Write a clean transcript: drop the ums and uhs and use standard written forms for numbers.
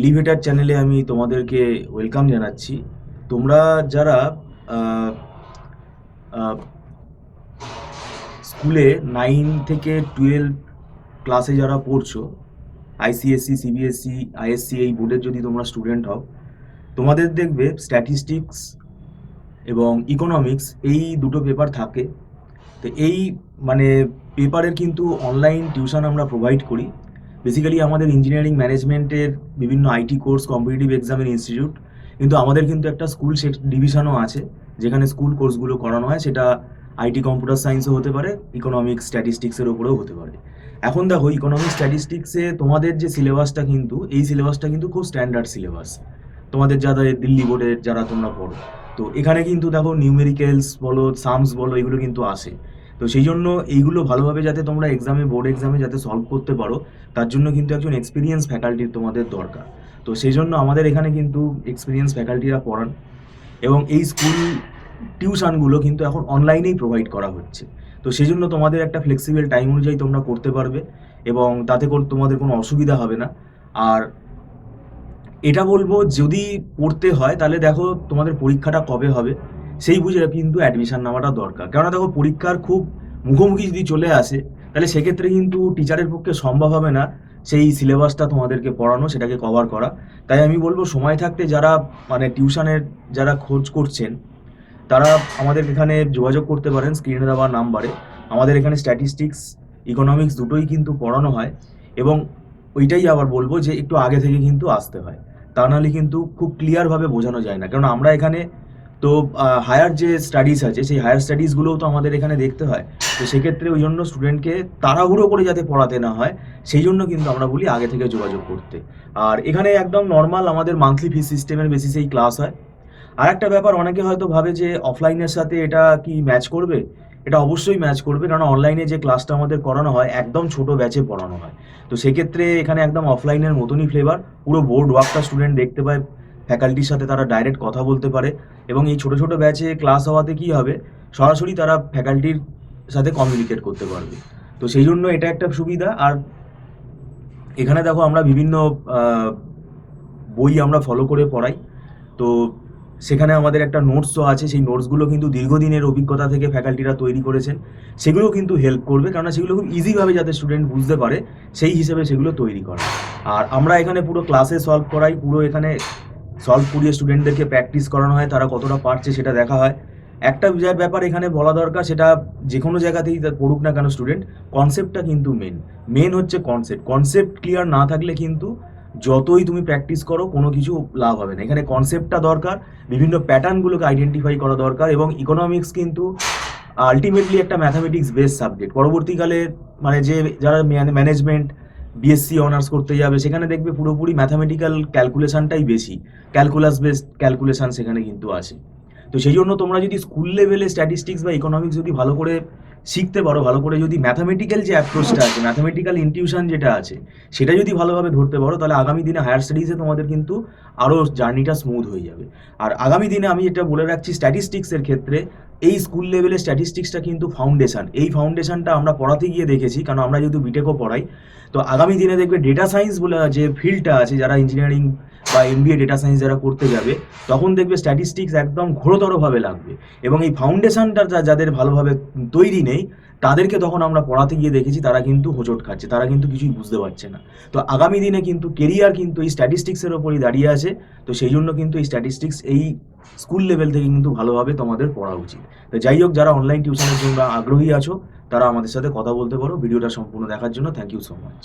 Elevator চ্যানেলে আমি তোমাদেরকে ওয়েলকাম জানাচ্ছি। তোমরা যারা আহ, আহ, স্কুলে 9 থেকে 12 ক্লাসে যারা পড়ছো, আইসিএসসি, সিবিএসসি, আইএসসি এই বোর্ডের যদি তোমরা স্টুডেন্ট হও, তোমাদের দেখবে স্ট্যাটিস্টিক্স এবং ইকোনমিক্স এই দুটো পেপার থাকে। তো এই মানে পেপারের কিন্তু অনলাইন টিউশন আমরা প্রোভাইড করি। বেসিক্যালি আমাদের ইঞ্জিনিয়ারিং ম্যানেজমেন্টের বিভিন্ন আইটি কোর্স, কম্পিটিটিভ এক্সামের ইনস্টিটিউট, কিন্তু আমাদের কিন্তু একটা স্কুল ডিভিশনও আছে যেখানে স্কুল কোর্সগুলো করানো হয়। সেটা আইটি কম্পিউটার সায়েন্সও হতে পারে, ইকোনমিক্স স্ট্যাটিস্টিক্সের ওপরেও হতে পারে। এখন দেখো, ইকোনমিক্স স্ট্যাটিস্টিক্সে তোমাদের যে সিলেবাসটা, কিন্তু এই সিলেবাসটা কিন্তু খুব স্ট্যান্ডার্ড সিলেবাস তোমাদের যারা দিল্লি বোর্ডের যারা তোমরা পড়ো। তো এখানে কিন্তু দেখো নিউমেরিক্যালস বলো, সামস বলো, এগুলো কিন্তু আসে। তো সেই জন্য এইগুলো ভালোভাবে যাতে তোমরা এক্সামে, বোর্ড এক্সামে যাতে সলভ করতে পারো, তার জন্য কিন্তু একজন এক্সপিরিয়েন্স ফ্যাকাল্টির তোমাদের দরকার। তো সেই জন্য আমাদের এখানে কিন্তু এক্সপিরিয়েন্স ফ্যাকাল্টিরা পড়ান, এবং এই স্কুল টিউশনগুলো কিন্তু এখন অনলাইনেই প্রোভাইড করা হচ্ছে। তো সেই জন্য তোমাদের একটা ফ্লেক্সিবল টাইম অনুযায়ী তোমরা করতে পারবে, এবং তাতে করে তোমাদের কোনো অসুবিধা হবে না। আর এটা বলবো, যদি পড়তে হয় তাহলে দেখো তোমাদের পরীক্ষাটা কবে হবে সেই বুঝে কিন্তু অ্যাডমিশন নেওয়াটা দরকার। কেননা দেখো, পরীক্ষার খুব মুখোমুখি যদি চলে আসে, তাহলে সেক্ষেত্রে কিন্তু টিচারের পক্ষে সম্ভব হবে না সেই সিলেবাসটা তোমাদেরকে পড়ানো, সেটাকে কভার করা। তাই আমি বলবো, সময় থাকতে যারা মানে টিউশনের যারা খোঁজ করছেন, তারা আমাদের এখানে যোগাযোগ করতে পারেন স্ক্রিনে দেওয়া নাম্বারে। আমাদের এখানে স্ট্যাটিস্টিক্স, ইকোনমিক্স দুটোই কিন্তু পড়ানো হয়, এবং ওইটাই আবার বলবো যে একটু আগে থেকে কিন্তু আসতে হয়, তা নাহলে কিন্তু খুব ক্লিয়ারভাবে বোঝানো যায় না। কারণ আমরা এখানে তো হায়ার যে স্টাডিজ আছে, সেই হায়ার স্টাডিজগুলোও তো আমাদের এখানে দেখতে হয়। তো সেক্ষেত্রে ওই জন্য স্টুডেন্টকে তাড়াহুড়ো করে যাতে পড়াতে না হয়, সেই জন্য কিন্তু আমরা বলি আগে থেকে যোগাযোগ করতে। আর এখানে একদম নর্মাল আমাদের মান্থলি ফি সিস্টেমের বেসিসেই ক্লাস হয়। আর একটা ব্যাপার, অনেকে হয়তো ভাবে যে অফলাইনের সাথে এটা কি ম্যাচ করবে। এটা অবশ্যই ম্যাচ করবে, কারণ অনলাইনে যে ক্লাসটা আমাদের করানো হয় একদম ছোট ব্যাচে পড়ানো হয়। তো সেক্ষেত্রে এখানে একদম অফলাইনের মতনই ফ্লেভার, পুরো বোর্ড ওয়ার্কটা স্টুডেন্ট দেখতে পায়, ফ্যাকাল্টির সাথে তারা ডাইরেক্ট কথা বলতে পারে। এবং এই ছোট ছোট ব্যাচে ক্লাস হওয়াতে কি হবে, সরাসরি তারা ফ্যাকাল্টির সাথে কমিউনিকেট করতে পারবে। তো সেই জন্য এটা একটা সুবিধা। আর এখানে দেখো, আমরা বিভিন্ন আহ, বই আমরা ফলো করে পড়াই। তো সেখানে আমাদের একটা নোটসও আছে, সেই নোটসগুলো কিন্তু দীর্ঘদিনের অভিজ্ঞতা থেকে ফ্যাকাল্টিরা তৈরি করেছেন। সেগুলো কিন্তু হেল্প করবে, কারণ সেগুলো খুব ইজিভাবে যাতে স্টুডেন্ট বুঝতে পারে সেই হিসেবে সেগুলো তৈরি করা। আর আমরা এখানে পুরো ক্লাসে সলভ করাই, পুরো এখানে সলভ করিয়ে স্টুডেন্টদেরকে প্র্যাকটিস করানো হয়, তারা কতটা পারছে সেটা দেখা হয়। একটা ব্যাপার এখানে বলা দরকার, সেটা যে কোনো জায়গাতেই পড়ুক না কেন স্টুডেন্ট, কনসেপ্টটা কিন্তু মেন হচ্ছে কনসেপ্ট। কনসেপ্ট ক্লিয়ার না থাকলে কিন্তু যতই তুমি প্র্যাকটিস করো কোনো কিছু লাভ হবে না। এখানে কনসেপ্টটা দরকার, বিভিন্ন প্যাটার্নগুলোকে আইডেন্টিফাই করা দরকার। এবং ইকোনমিক্স কিন্তু আলটিমেটলি একটা ম্যাথামেটিক্স বেস সাবজেক্ট। পরবর্তীকালে মানে যে যারা ম্যানেজমেন্ট, বিএসসি অনার্স করতে যাবে, সেখানে দেখবে পুরোপুরি ম্যাথামেটিক্যাল ক্যালকুলেশনটাই বেশি, ক্যালকুলাস বেসড ক্যালকুলেশন সেখানে কিন্তু আসে। তো সেই জন্য তোমরা যদি স্কুল লেভেলে স্ট্যাটিস্টিক্স বা ইকোনমিক্স যদি ভালো করে শিখতে পারো, ভালো করে যদি ম্যাথামেটিক্যাল যে অ্যাপ্রোচটা আছে, ম্যাথামেটিক্যাল ইনটিউশন যেটা আছে, সেটা যদি ভালোভাবে ধরতে পারো, তাহলে আগামী দিনে হায়ার স্টাডিজে তোমাদের কিন্তু আরও জার্নিটা স্মুথ হয়ে যাবে। আর আগামী দিনে আমি এটা বলে রাখছি, স্ট্যাটিস্টিক্সের ক্ষেত্রে এই স্কুল লেভেলে স্ট্যাটিস্টিক্সটা কিন্তু ফাউন্ডেশন। এই ফাউন্ডেশনটা আমরা পড়াতে গিয়ে দেখেছি, কারণ আমরা যেহেতু বিটেকও পড়াই। তো আগামী দিনে দেখবে ডেটা সায়েন্স বলে যে ফিল্ডটা আছে, যারা ইঞ্জিনিয়ারিং বা এমবিএ ডেটা সায়েন্স যারা করতে যাবে, তখন দেখবে স্ট্যাটিস্টিক্স একদম ঘোরতরভাবে লাগবে। এবং এই ফাউন্ডেশনটা যাদের ভালোভাবে তৈরি নেই, তাদেরকে তখন আমরা পড়াতে গিয়ে দেখেছি তারা কিন্তু হোঁচট খাচ্ছে, তারা কিন্তু কিছুই বুঝতে পারছে না। তো আগামী দিনে কিন্তু কেরিয়ার কিন্তু এই স্ট্যাটিস্টিক্সের ওপরই দাঁড়িয়ে আছে। তো সেই জন্য কিন্তু এই স্ট্যাটিস্টিক্স এই স্কুল লেভেল থেকে কিন্তু ভালোভাবে তোমাদের পড়া উচিত। তো যাই হোক, যারা অনলাইন টিউশনের জন্য আগ্রহী আছো, তারা আমাদের সাথে কথা বলতে পারো। ভিডিওটা সম্পূর্ণ দেখার জন্য থ্যাংক ইউ সো মাচ।